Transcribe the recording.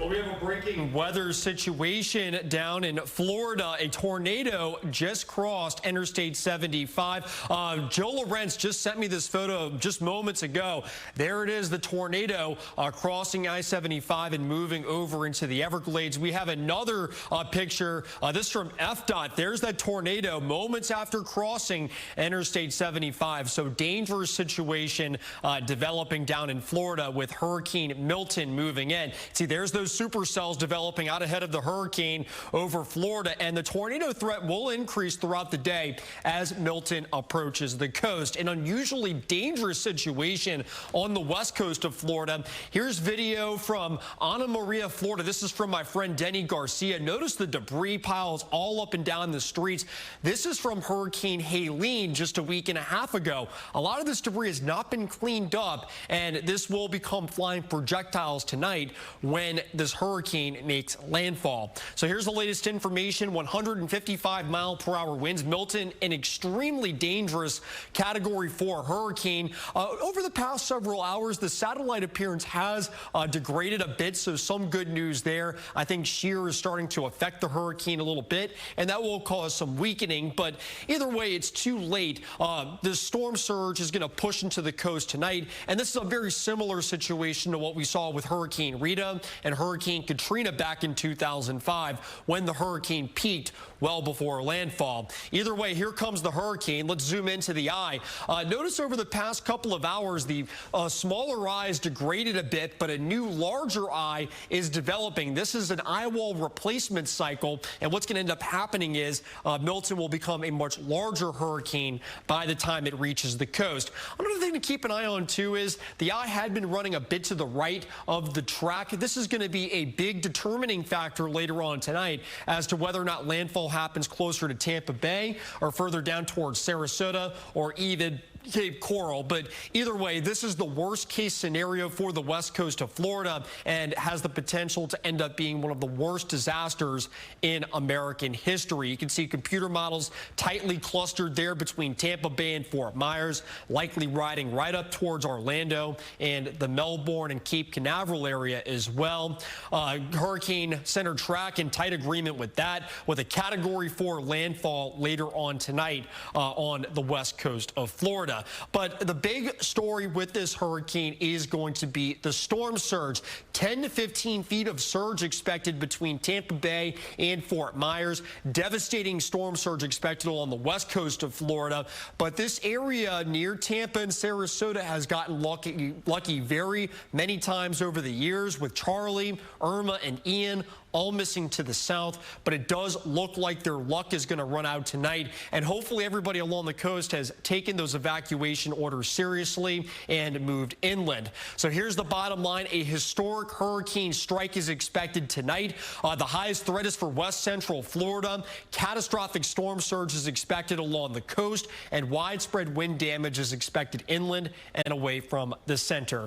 Well, we have a breaking weather situation down in Florida. A tornado just crossed Interstate 75. Joe Lorenz just sent me this photo just moments ago. There it is, the tornado crossing I-75 and moving over into the Everglades. We have another picture. This from FDOT. There's that tornado moments after crossing Interstate 75. So dangerous situation developing down in Florida with Hurricane Milton moving in. See, there's those supercells developing out ahead of the hurricane over Florida, and the tornado threat will increase throughout the day as Milton approaches the coast. An unusually dangerous situation on the west coast of Florida. Here's video from Anna Maria, Florida. This is from my friend Denny Garcia. Notice the debris piles all up and down the streets. This is from Hurricane Helene just a week and a half ago. A lot of this debris has not been cleaned up, and this will become flying projectiles tonight when this hurricane makes landfall. So here's the latest information. 155-mile-per-hour winds. Milton, an extremely dangerous Category 4 hurricane. Over the past several hours, the satellite appearance has degraded a bit, so some good news there. I think shear is starting to affect the hurricane a little bit, and that will cause some weakening. But either way, it's too late. The storm surge is going to push into the coast tonight, and this is a very similar situation to what we saw with Hurricane Rita and Hurricane Katrina back in 2005 when the hurricane peaked well before landfall. Either way, here comes the hurricane. Let's zoom into the eye. Notice over the past couple of hours, the smaller eye is degraded a bit, but a new larger eye is developing. This is an eye wall replacement cycle, and what's going to end up happening is Milton will become a much larger hurricane by the time it reaches the coast. Another thing to keep an eye on, too, is the eye had been running a bit to the right of the track. This is going to be a big determining factor later on tonight as to whether or not landfall happens closer to Tampa Bay or further down towards Sarasota or even Cape Coral. But either way, this is the worst case scenario for the west coast of Florida and has the potential to end up being one of the worst disasters in American history. You can see computer models tightly clustered there between Tampa Bay and Fort Myers, likely riding right up towards Orlando and the Melbourne and Cape Canaveral area as well. Hurricane Center track in tight agreement with that, with a Category 4 landfall later on tonight on the west coast of Florida. But the big story with this hurricane is going to be the storm surge. 10 to 15 feet of surge expected between Tampa Bay and Fort Myers. Devastating storm surge expected along the west coast of Florida. But this area near Tampa and Sarasota has gotten lucky very many times over the years with Charlie, Irma, and Ian all missing to the south, but it does look like their luck is going to run out tonight, and hopefully everybody along the coast has taken those evacuation orders seriously and moved inland. So here's the bottom line. A historic hurricane strike is expected tonight. The highest threat is for west central Florida. Catastrophic storm surge is expected along the coast, and widespread wind damage is expected inland and away from the center.